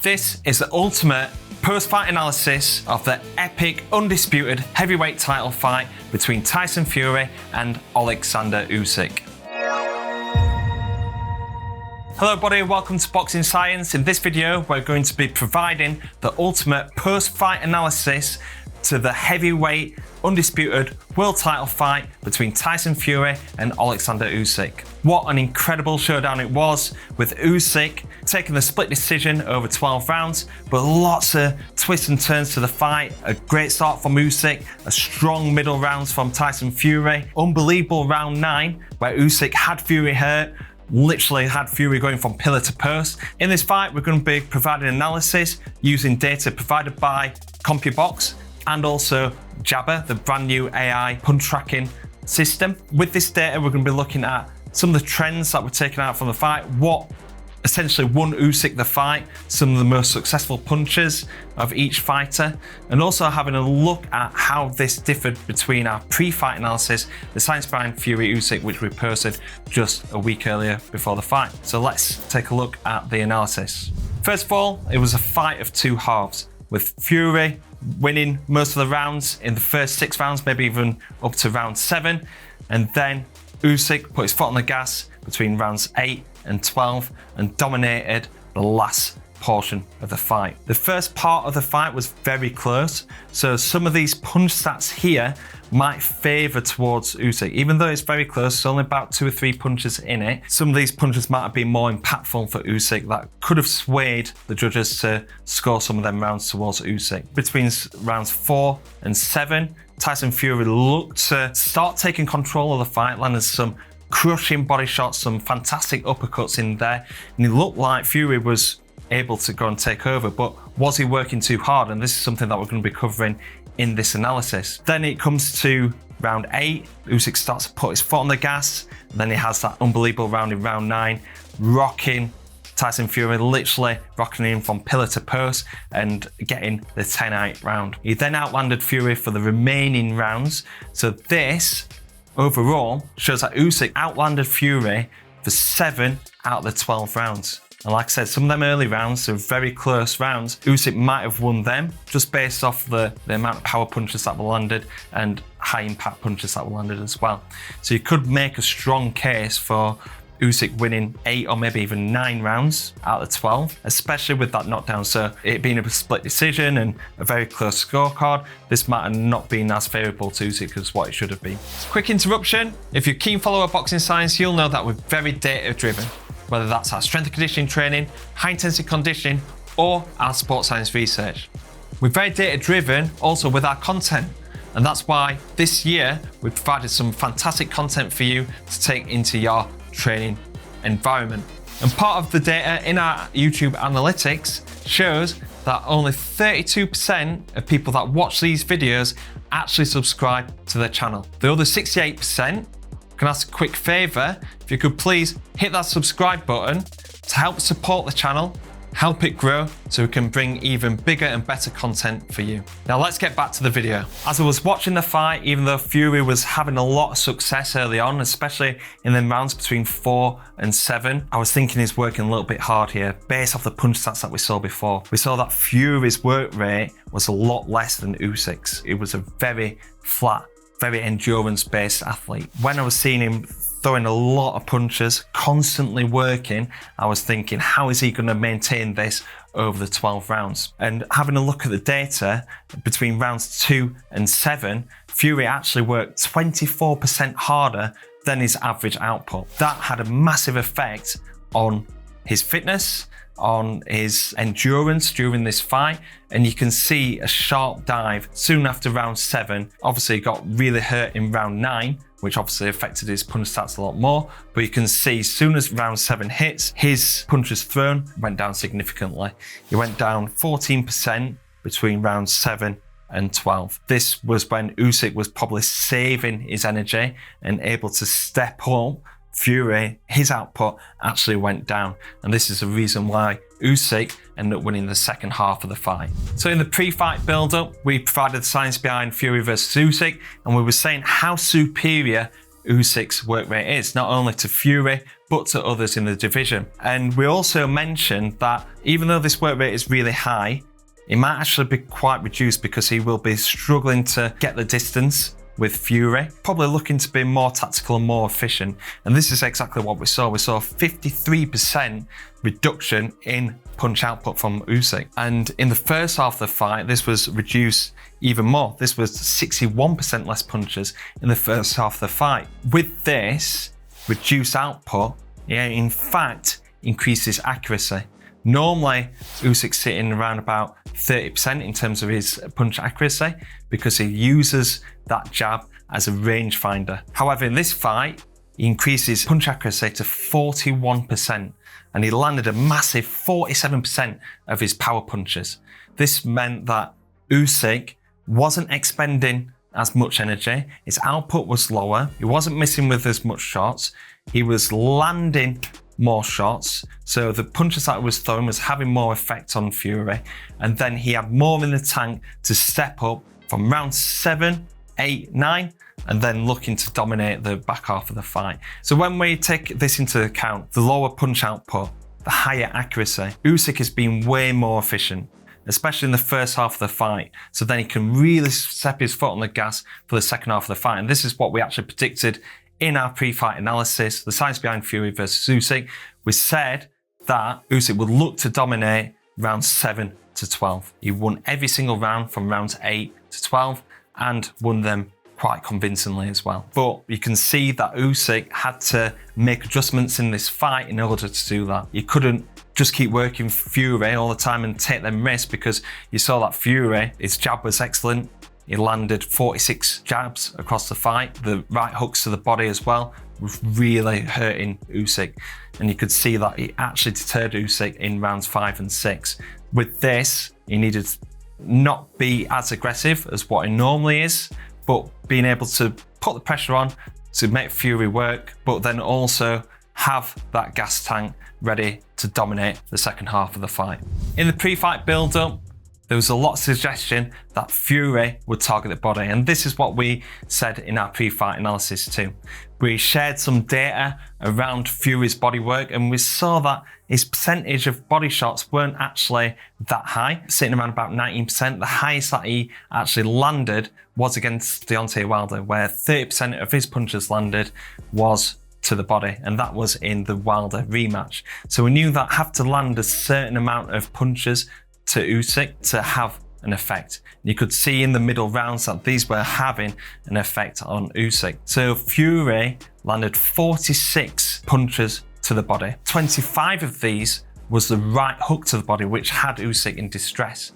This is the ultimate post-fight analysis of the epic, undisputed heavyweight title fight between Tyson Fury and Alexander Usyk. Hello everybody, welcome to Boxing Science. In this video, we're going to be providing the ultimate post-fight analysis to the heavyweight, undisputed world title fight between Tyson Fury and Alexander Usyk. What an incredible showdown it was, with Usyk taking the split decision over 12 rounds, but lots of twists and turns to the fight. A great start from Usyk, a strong middle rounds from Tyson Fury, unbelievable round 9 where Usyk had Fury hurt, literally had Fury going from pillar to post. In this fight, we're going to be providing analysis using data provided by CompuBox and also Jabber, the brand new AI punch tracking system. With this data, we're going to be looking at some of the trends that were taken out from the fight, what essentially won Usyk the fight, some of the most successful punches of each fighter, and also having a look at how this differed between our pre-fight analysis, the science behind Fury Usyk, which we posted just a week earlier before the fight. So let's take a look at the analysis. First of all, it was a fight of two halves, with Fury winning most of the rounds in the first 6 rounds, maybe even up to round 7, and then Usyk put his foot on the gas between rounds 8 and 12 and dominated the last portion of the fight. The first part of the fight was very close, so some of these punch stats here might favour towards Usyk. Even though it's very close, it's only about 2 or 3 punches in it, some of these punches might have been more impactful for Usyk that could have swayed the judges to score some of them rounds towards Usyk. Between rounds 4 and 7, Tyson Fury looked to start taking control of the fight, landed some crushing body shots, some fantastic uppercuts in there, and it looked like Fury was able to go and take over, but was he working too hard? And this is something that we're going to be covering in this analysis. Then it comes to round 8, Usyk starts to put his foot on the gas, and then he has that unbelievable round in round 9, rocking Tyson Fury, literally rocking him from pillar to post and getting the 10-8 round. He then outlanded Fury for the remaining rounds, so this overall shows that Usyk outlanded Fury for 7 out of the 12 rounds. And like I said, some of them early rounds, so very close rounds, Usyk might have won them just based off the amount of power punches that were landed and high impact punches that were landed as well. So you could make a strong case for Usyk winning 8 or maybe even 9 rounds out of 12, especially with that knockdown. So it being a split decision and a very close scorecard, this might have not been as favourable to Usyk as what it should have been. Quick interruption. If you're a keen follower of Boxing Science, you'll know that we're very data driven, whether that's our strength and conditioning training, high intensity conditioning, or our sports science research. We're very data driven also with our content. And that's why this year we've provided some fantastic content for you to take into your training environment. And part of the data in our YouTube analytics shows that only 32% of people that watch these videos actually subscribe to the channel. The other 68%, can ask a quick favour, if you could please hit that subscribe button to help support the channel, help it grow so we can bring even bigger and better content for you. Now let's get back to the video. As I was watching the fight, even though Fury was having a lot of success early on, especially in the rounds between 4 and 7, I was thinking he's working a little bit hard here based off the punch stats that we saw before. We saw that Fury's work rate was a lot less than Usyk's. It was a very flat, very endurance-based athlete. When I was seeing him throwing a lot of punches, constantly working, I was thinking, how is he going to maintain this over the 12 rounds? And having a look at the data, between rounds 2 and 7, Fury actually worked 24% harder than his average output. That had a massive effect on his fitness, on his endurance during this fight, and you can see a sharp dive soon after round 7. Obviously he got really hurt in round 9, which obviously affected his punch stats a lot more, but you can see as soon as round 7 hits, his punches thrown went down significantly. He went down 14% between rounds 7 and 12. This was when Usyk was probably saving his energy and able to step up. Fury, his output actually went down, and this is the reason why Usyk ended up winning the second half of the fight. So in the pre-fight build-up, we provided the science behind Fury versus Usyk, and we were saying how superior Usyk's work rate is, not only to Fury, but to others in the division. And we also mentioned that even though this work rate is really high, it might actually be quite reduced because he will be struggling to get the distance with Fury, probably looking to be more tactical and more efficient. And this is exactly what we saw. We saw a 53% reduction in punch output from Usyk. And in the first half of the fight, this was reduced even more. This was 61% less punches in the first half of the fight. With this reduced output, it in fact increases accuracy. Normally, Usyk's sitting around about 30% in terms of his punch accuracy because he uses that jab as a rangefinder. However, in this fight, he increases punch accuracy to 41% and he landed a massive 47% of his power punches. This meant that Usyk wasn't expending as much energy, his output was lower, he wasn't missing with as much shots, he was landing more shots, so the punches that he was throwing was having more effect on Fury, and then he had more in the tank to step up from round 7, 8, 9, and then looking to dominate the back half of the fight. So when we take this into account, the lower punch output, the higher accuracy, Usyk has been way more efficient, especially in the first half of the fight. So then he can really step his foot on the gas for the second half of the fight. And this is what we actually predicted in our pre-fight analysis, the science behind Fury versus Usyk. We said that Usyk would look to dominate rounds 7 to 12. He won every single round from rounds 8 to 12 and won them quite convincingly as well. But you can see that Usyk had to make adjustments in this fight in order to do that. He couldn't just keep working Fury all the time and take them risks, because you saw that Fury, his jab was excellent. He landed 46 jabs across the fight. The right hooks to the body as well was really hurting Usyk. And you could see that he actually deterred Usyk in rounds 5 and 6. With this, he needed to not be as aggressive as what he normally is, but being able to put the pressure on to make Fury work, but then also have that gas tank ready to dominate the second half of the fight. In the pre-fight build-up, there was a lot of suggestion that Fury would target the body, and this is what we said in our pre-fight analysis too. We shared some data around Fury's body work, and we saw that his percentage of body shots weren't actually that high, sitting around about 19%. The highest that he actually landed was against Deontay Wilder, where 30% of his punches landed was to the body, and that was in the Wilder rematch. So we knew that have to land a certain amount of punches to Usyk to have an effect. You could see in the middle rounds that these were having an effect on Usyk. So Fury landed 46 punches to the body. 25 of these was the right hook to the body, which had Usyk in distress.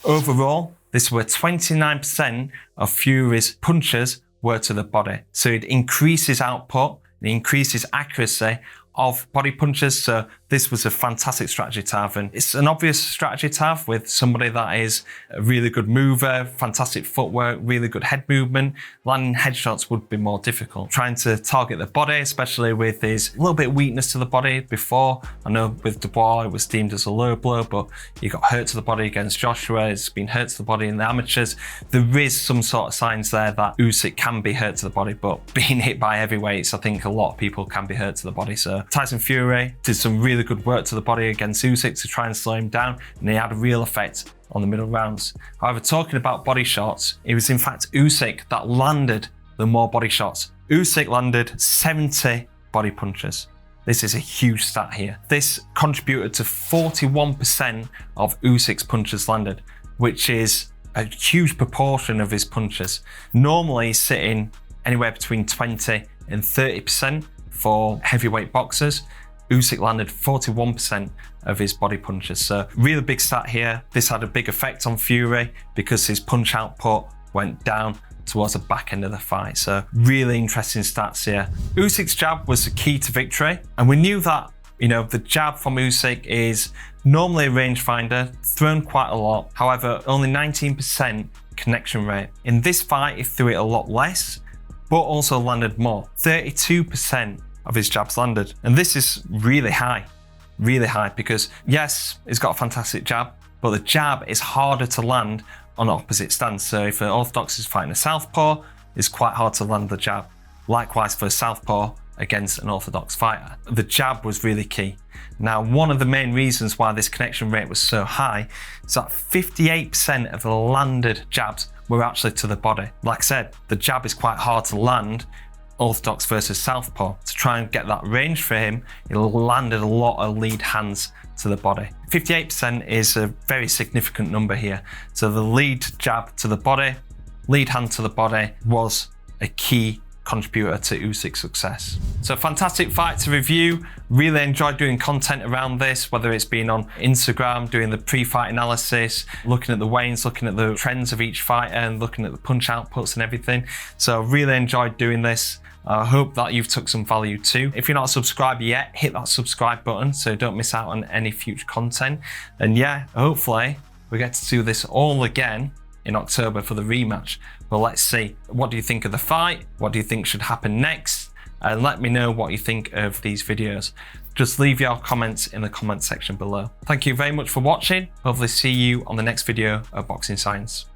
Overall, this were 29% of Fury's punches were to the body. So it increases output, it increases accuracy of body punches. So this was a fantastic strategy to have, and it's an obvious strategy to have with somebody that is a really good mover, fantastic footwork, really good head movement. Landing headshots would be more difficult. Trying to target the body, especially with his little bit of weakness to the body before. I know with Dubois it was deemed as a low blow, but he got hurt to the body against Joshua. It's been hurt to the body in the amateurs. There is some sort of signs there that Usyk can be hurt to the body, but being hit by heavyweights, I think a lot of people can be hurt to the body. So Tyson Fury did some really good work to the body against Usyk to try and slow him down, and he had a real effect on the middle rounds. However, talking about body shots, it was in fact Usyk that landed the more body shots. Usyk landed 70 body punches. This is a huge stat here. This contributed to 41% of Usyk's punches landed, which is a huge proportion of his punches. Normally sitting anywhere between 20 and 30% for heavyweight boxers. Usyk landed 41% of his body punches. So really big stat here. This had a big effect on Fury because his punch output went down towards the back end of the fight. So really interesting stats here. Usyk's jab was the key to victory, and we knew that, you know, the jab from Usyk is normally a rangefinder, thrown quite a lot. However, only 19% connection rate. In this fight, he threw it a lot less, but also landed more. 32% of his jabs landed. And this is really high because yes, he's got a fantastic jab, but the jab is harder to land on opposite stance. So if an orthodox is fighting a southpaw, it's quite hard to land the jab. Likewise for a southpaw, against an orthodox fighter. The jab was really key. Now, one of the main reasons why this connection rate was so high is that 58% of the landed jabs were actually to the body. Like I said, the jab is quite hard to land, orthodox versus southpaw. To try and get that range for him, he landed a lot of lead hands to the body. 58% is a very significant number here. So the lead jab to the body, lead hand to the body was a key contributor to Usyk's success. So fantastic fight to review. Really enjoyed doing content around this, whether it's been on Instagram, doing the pre-fight analysis, looking at the weigh-ins, looking at the trends of each fighter and looking at the punch outputs and everything. So really enjoyed doing this. I hope that you've took some value too. If you're not subscribed yet, hit that subscribe button so don't miss out on any future content. And yeah, hopefully we get to do this all again in October for the rematch. But let's see. What do you think of the fight? What do you think should happen next? And let me know what you think of these videos. Just leave your comments in the comment section below. Thank you very much for watching. Hopefully see you on the next video of Boxing Science.